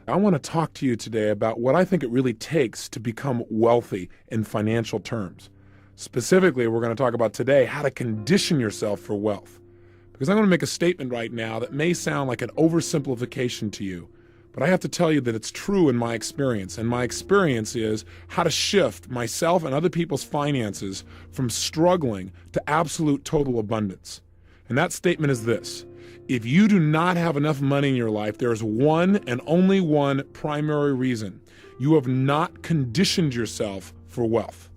I want to talk to you today about what I think it really takes to become wealthy in financial terms. Specifically, we're going to talk about today how to condition yourself for wealth. Because I'm going to make a statement right now that may sound like an oversimplification to you, but I have to tell you that it's true in my experience. And my experience is how to shift myself and other people's finances from struggling to absolute total abundance. And that statement is this: if you do not have enough money in your life, there is one and only one primary reason. You have not conditioned yourself for wealth.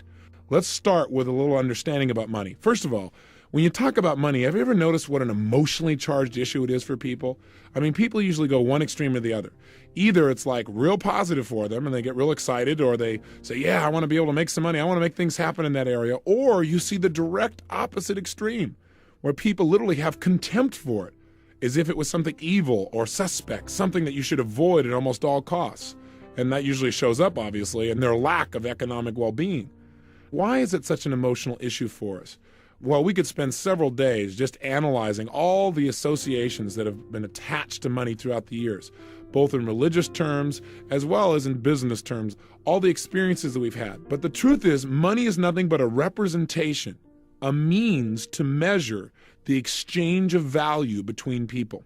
Let's start with a little understanding about money. First of all, when you talk about money, have you ever noticed what an emotionally charged issue it is for people? I mean, people usually go one extreme or the other. Either it's like real positive for them and they get real excited, or they say, yeah, I want to be able to make some money. I want to make things happen in that area. Or you see the direct opposite extreme, where people literally have contempt for it, as if it was something evil or suspect, something that you should avoid at almost all costs. And that usually shows up, obviously, in their lack of economic well-being. Why is it such an emotional issue for us? Well, we could spend several days just analyzing all the associations that have been attached to money throughout the years, both in religious terms as well as in business terms, all the experiences that we've had. But the truth is, money is nothing but a representation, a means to measure the exchange of value between people.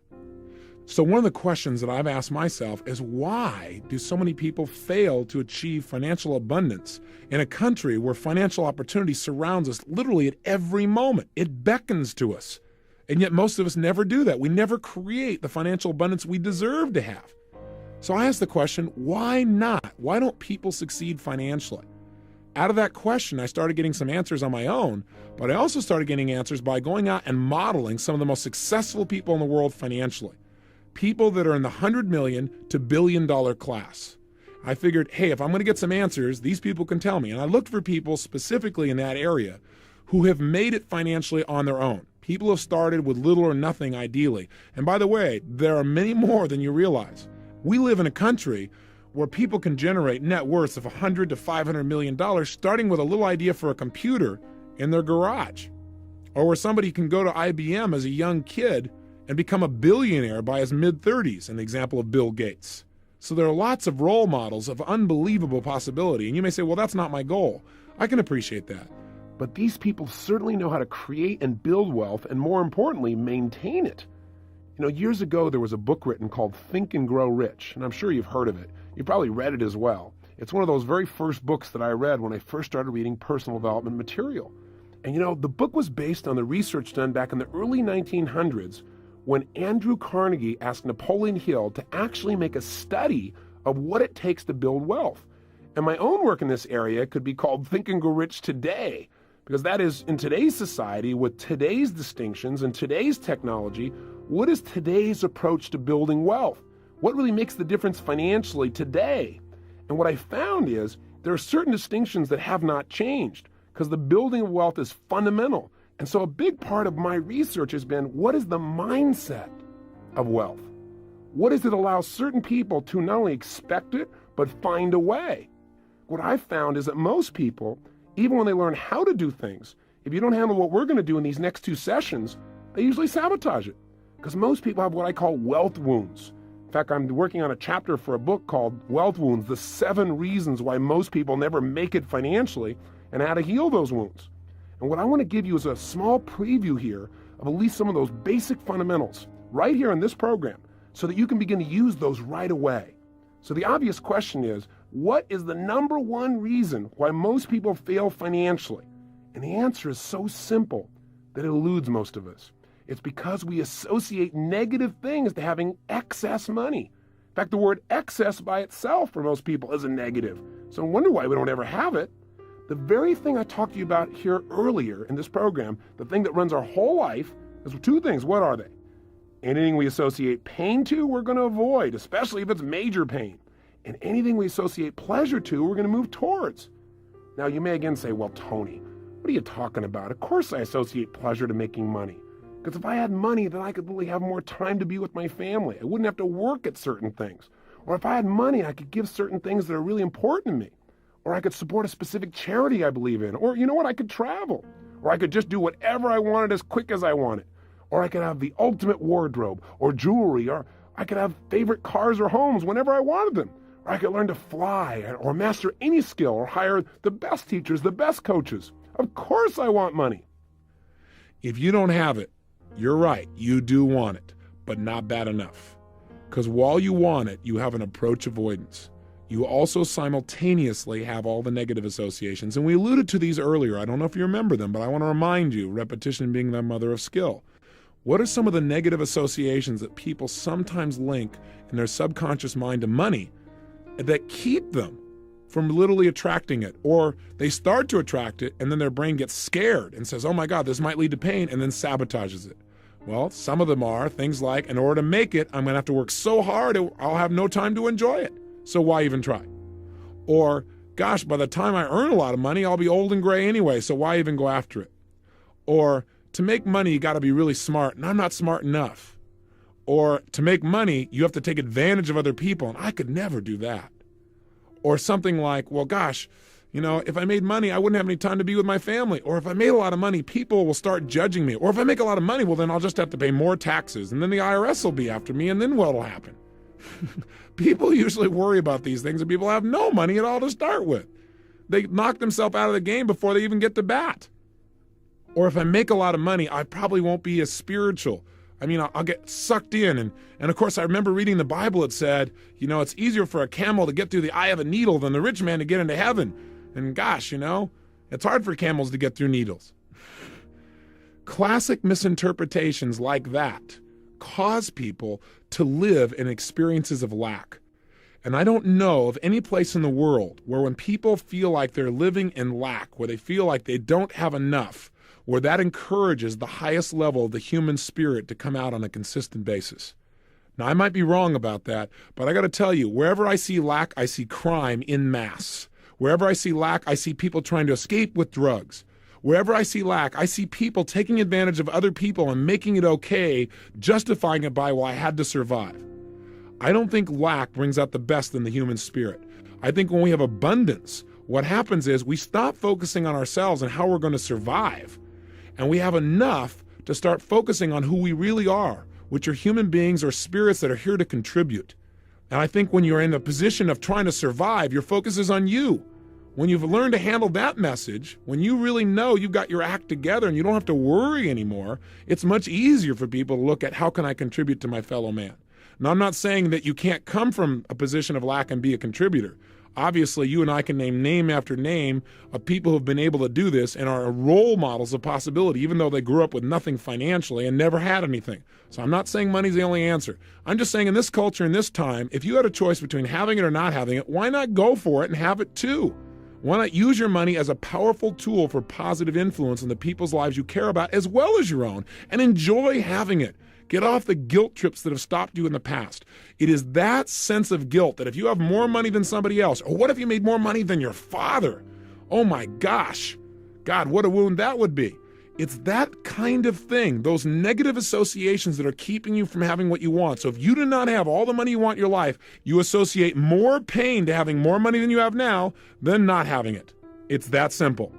So one of the questions that I've asked myself is, why do so many people fail to achieve financial abundance in a country where financial opportunity surrounds us literally at every moment? It beckons to us. And yet most of us never do that. We never create the financial abundance we deserve to have. So I asked the question, why not? Why don't people succeed financially? Out of that question, I started getting some answers on my own, but I also started getting answers by going out and modeling some of the most successful people in the world financially. People that are in the 100 million to $1 billion class. I figured, hey, if I'm going to get some answers, these people can tell me. And I looked for people specifically in that area who have made it financially on their own. People have started with little or nothing, ideally. And by the way, there are many more than you realize. We live in a country where people can generate net worths of $100 to $500 million, starting with a little idea for a computer in their garage. Or where somebody can go to IBM as a young kid and become a billionaire by his mid-30s, an example of Bill Gates. So there are lots of role models of unbelievable possibility. And you may say, well, that's not my goal. I can appreciate that. But these people certainly know how to create and build wealth, and more importantly, maintain it. You know, years ago, there was a book written called Think and Grow Rich, and I'm sure you've heard of it. You probably read it as well. It's one of those very first books that I read when I first started reading personal development material. And you know, the book was based on the research done back in the early 1900s when Andrew Carnegie asked Napoleon Hill to actually make a study of what it takes to build wealth. And my own work in this area could be called Think and Grow Rich Today, because that is, in today's society, with today's distinctions and today's technology, what is today's approach to building wealth? What really makes the difference financially today? And what I found is there are certain distinctions that have not changed, because the building of wealth is fundamental. And so a big part of my research has been, what is the mindset of wealth? What does it allow certain people to not only expect it, but find a way? What I've found is that most people, even when they learn how to do things, if you don't handle what we're going to do in these next two sessions, they usually sabotage it. Because most people have what I call wealth wounds. In fact, I'm working on a chapter for a book called Wealth Wounds, the 7 reasons why most people never make it financially and how to heal those wounds. And what I want to give you is a small preview here of at least some of those basic fundamentals right here in this program so that you can begin to use those right away. So the obvious question is, what is the number one reason why most people fail financially? And the answer is so simple that it eludes most of us. It's because we associate negative things to having excess money. In fact, the word excess by itself for most people is a negative. So I wonder why we don't ever have it. The very thing I talked to you about here earlier in this program, the thing that runs our whole life, is 2 things. What are they? Anything we associate pain to, we're going to avoid, especially if it's major pain. And anything we associate pleasure to, we're going to move towards. Now, you may again say, well, Tony, what are you talking about? Of course I associate pleasure to making money. Because if I had money, then I could really have more time to be with my family. I wouldn't have to work at certain things. Or if I had money, I could give certain things that are really important to me. Or I could support a specific charity I believe in. Or you know what, I could travel. Or I could just do whatever I wanted as quick as I wanted. Or I could have the ultimate wardrobe or jewelry or I could have favorite cars or homes whenever I wanted them. Or I could learn to fly or master any skill or hire the best teachers, the best coaches. Of course I want money. If you don't have it, you're right, you do want it, but not bad enough. Because while you want it, you have an approach avoidance. You also simultaneously have all the negative associations. And we alluded to these earlier. I don't know if you remember them, but I want to remind you, repetition being the mother of skill. What are some of the negative associations that people sometimes link in their subconscious mind to money that keep them from literally attracting it? Or they start to attract it and then their brain gets scared and says, oh my God, this might lead to pain, and then sabotages it. Well, some of them are things like, in order to make it, I'm going to have to work so hard, I'll have no time to enjoy it. So why even try? Or, gosh, by the time I earn a lot of money, I'll be old and gray anyway, so why even go after it? Or, to make money, you got to be really smart, and I'm not smart enough. Or, to make money, you have to take advantage of other people, and I could never do that. Or something like, well, gosh, if I made money, I wouldn't have any time to be with my family. Or if I made a lot of money, people will start judging me. Or if I make a lot of money, well, then I'll just have to pay more taxes. And then the IRS will be after me. And then what'll happen? People usually worry about these things, and people have no money at all to start with. They knock themselves out of the game before they even get to bat. Or if I make a lot of money, I probably won't be as spiritual. I'll get sucked in. And of course, I remember reading the Bible. It said, it's easier for a camel to get through the eye of a needle than the rich man to get into heaven. And gosh, it's hard for camels to get through needles. Classic misinterpretations like that cause people to live in experiences of lack. And I don't know of any place in the world where when people feel like they're living in lack, where they feel like they don't have enough, where that encourages the highest level of the human spirit to come out on a consistent basis. Now, I might be wrong about that, but I got to tell you, wherever I see lack, I see crime in mass. Wherever I see lack, I see people trying to escape with drugs. Wherever I see lack, I see people taking advantage of other people and making it okay, justifying it by, well, I had to survive. I don't think lack brings out the best in the human spirit. I think when we have abundance, what happens is we stop focusing on ourselves and how we're going to survive. And we have enough to start focusing on who we really are, which are human beings or spirits that are here to contribute. And I think when you're in a position of trying to survive, your focus is on you. When you've learned to handle that message, when you really know you've got your act together and you don't have to worry anymore, it's much easier for people to look at how can I contribute to my fellow man. Now, I'm not saying that you can't come from a position of lack and be a contributor. Obviously, you and I can name after name of people who have been able to do this and are role models of possibility, even though they grew up with nothing financially and never had anything. So I'm not saying money's the only answer. I'm just saying in this culture, in this time, if you had a choice between having it or not having it, why not go for it and have it too? Why not use your money as a powerful tool for positive influence in the people's lives you care about as well as your own, and enjoy having it? Get off the guilt trips that have stopped you in the past. It is that sense of guilt that if you have more money than somebody else, or what if you made more money than your father? Oh my gosh, God, what a wound that would be. It's that kind of thing, those negative associations that are keeping you from having what you want. So if you do not have all the money you want in your life, you associate more pain to having more money than you have now than not having it. It's that simple.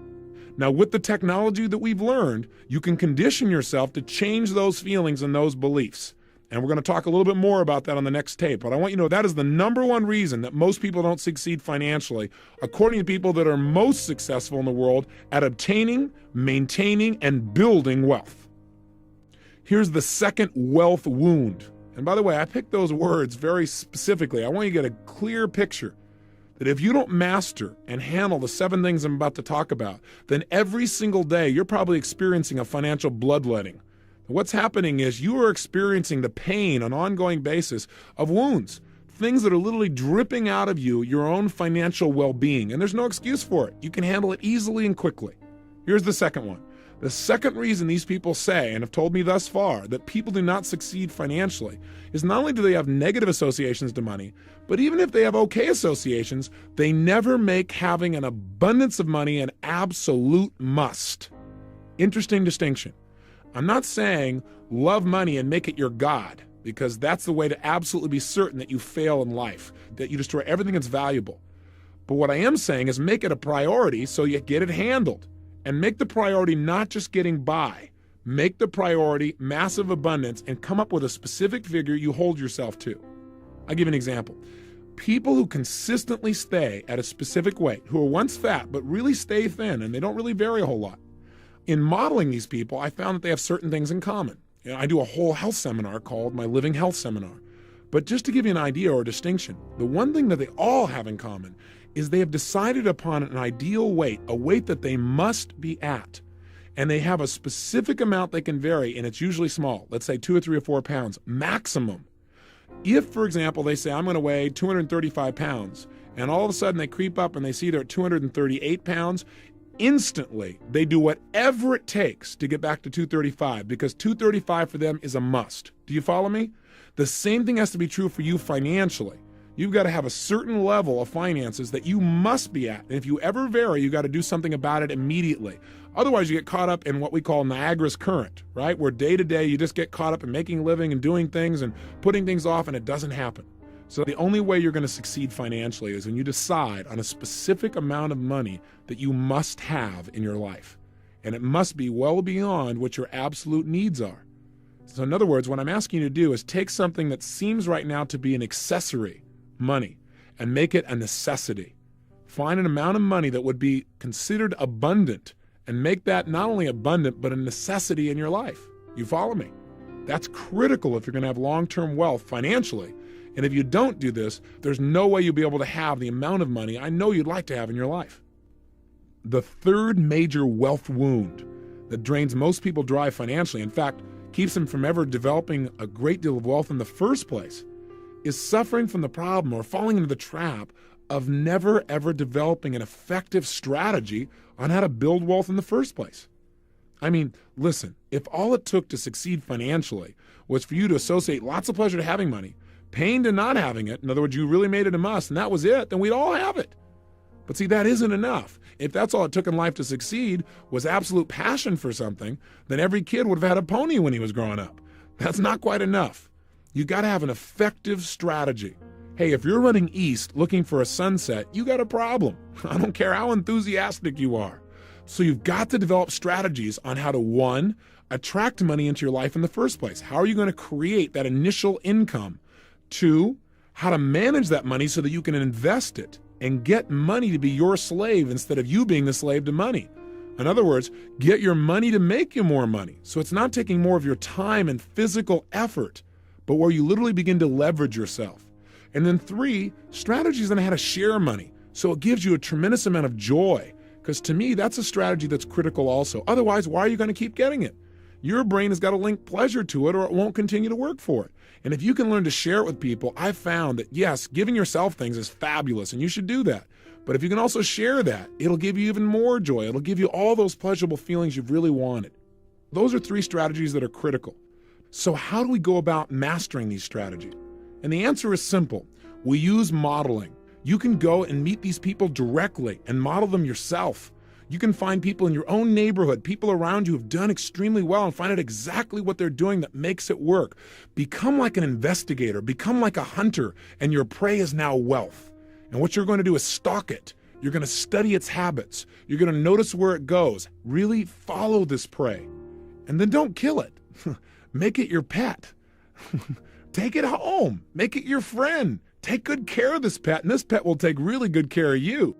Now, with the technology that we've learned, you can condition yourself to change those feelings and those beliefs. And we're going to talk a little bit more about that on the next tape. But I want you to know that is the number one reason that most people don't succeed financially, according to people that are most successful in the world at obtaining, maintaining, and building wealth. Here's the second wealth wound. And by the way, I picked those words very specifically. I want you to get a clear picture that if you don't master and handle the 7 things I'm about to talk about, then every single day you're probably experiencing a financial bloodletting. What's happening is you are experiencing the pain on an ongoing basis of wounds, things that are literally dripping out of you, your own financial well-being, and there's no excuse for it. You can handle it easily and quickly. Here's the second one. The second reason these people say, and have told me thus far, that people do not succeed financially is not only do they have negative associations to money, but even if they have okay associations, they never make having an abundance of money an absolute must. Interesting distinction. I'm not saying love money and make it your God, because that's the way to absolutely be certain that you fail in life, that you destroy everything that's valuable. But what I am saying is make it a priority so you get it handled. And make the priority not just getting by, Make the priority massive abundance and come up with a specific figure you hold yourself to. I'll give you an example. People who consistently stay at a specific weight, who are once fat but really stay thin and they don't really vary a whole lot. In modeling these people, I found that they have certain things in common. I do a whole health seminar called my Living Health Seminar. But just to give you an idea or a distinction, the one thing that they all have in common is they have decided upon an ideal weight, a weight that they must be at. And they have a specific amount they can vary, and it's usually small. Let's say 2 or 3 or 4 pounds, maximum. If, for example, they say, I'm going to weigh 235 pounds, and all of a sudden they creep up and they see they're at 238 pounds, instantly they do whatever it takes to get back to 235, because 235 for them is a must. Do you follow me? The same thing has to be true for you financially. You've got to have a certain level of finances that you must be at. And if you ever vary, you've got to do something about it immediately. Otherwise, you get caught up in what we call Niagara's current, right? Where day to day, you just get caught up in making a living and doing things and putting things off, and it doesn't happen. So the only way you're going to succeed financially is when you decide on a specific amount of money that you must have in your life. And it must be well beyond what your absolute needs are. So in other words, what I'm asking you to do is take something that seems right now to be an accessory, money, and make it a necessity. Find an amount of money that would be considered abundant and make that not only abundant, but a necessity in your life. You follow me? That's critical if you're going to have long-term wealth financially. And if you don't do this, there's no way you'll be able to have the amount of money I know you'd like to have in your life. The third major wealth wound that drains most people dry financially, in fact, keeps them from ever developing a great deal of wealth in the first place, is suffering from the problem or falling into the trap of never ever developing an effective strategy on how to build wealth in the first place. I mean, listen, if all it took to succeed financially was for you to associate lots of pleasure to having money, pain to not having it, in other words, you really made it a must, and that was it, then we'd all have it. But see, that isn't enough. If that's all it took in life to succeed was absolute passion for something, then every kid would have had a pony when he was growing up. That's not quite enough. You got to have an effective strategy. Hey, if you're running east looking for a sunset, you got a problem. I don't care how enthusiastic you are. So you've got to develop strategies on how to, 1, attract money into your life in the first place. How are you going to create that initial income? 2, how to manage that money so that you can invest it and get money to be your slave instead of you being the slave to money. In other words, get your money to make you more money. So it's not taking more of your time and physical effort, but where you literally begin to leverage yourself. And then 3, strategies on how to share money. So it gives you a tremendous amount of joy. Because to me, that's a strategy that's critical also. Otherwise, why are you going to keep getting it? Your brain has got to link pleasure to it or it won't continue to work for it. And if you can learn to share it with people, I've found that yes, giving yourself things is fabulous and you should do that. But if you can also share that, it'll give you even more joy. It'll give you all those pleasurable feelings you've really wanted. Those are 3 strategies that are critical. So how do we go about mastering these strategies? And the answer is simple. We use modeling. You can go and meet these people directly and model them yourself. You can find people in your own neighborhood, people around you who've done extremely well and find out exactly what they're doing that makes it work. Become like an investigator, become like a hunter, and your prey is now wealth. And what you're going to do is stalk it. You're going to study its habits. You're going to notice where it goes. Really follow this prey. And then don't kill it. Make it your pet. Take it home. Make it your friend. Take good care of this pet, and this pet will take really good care of you.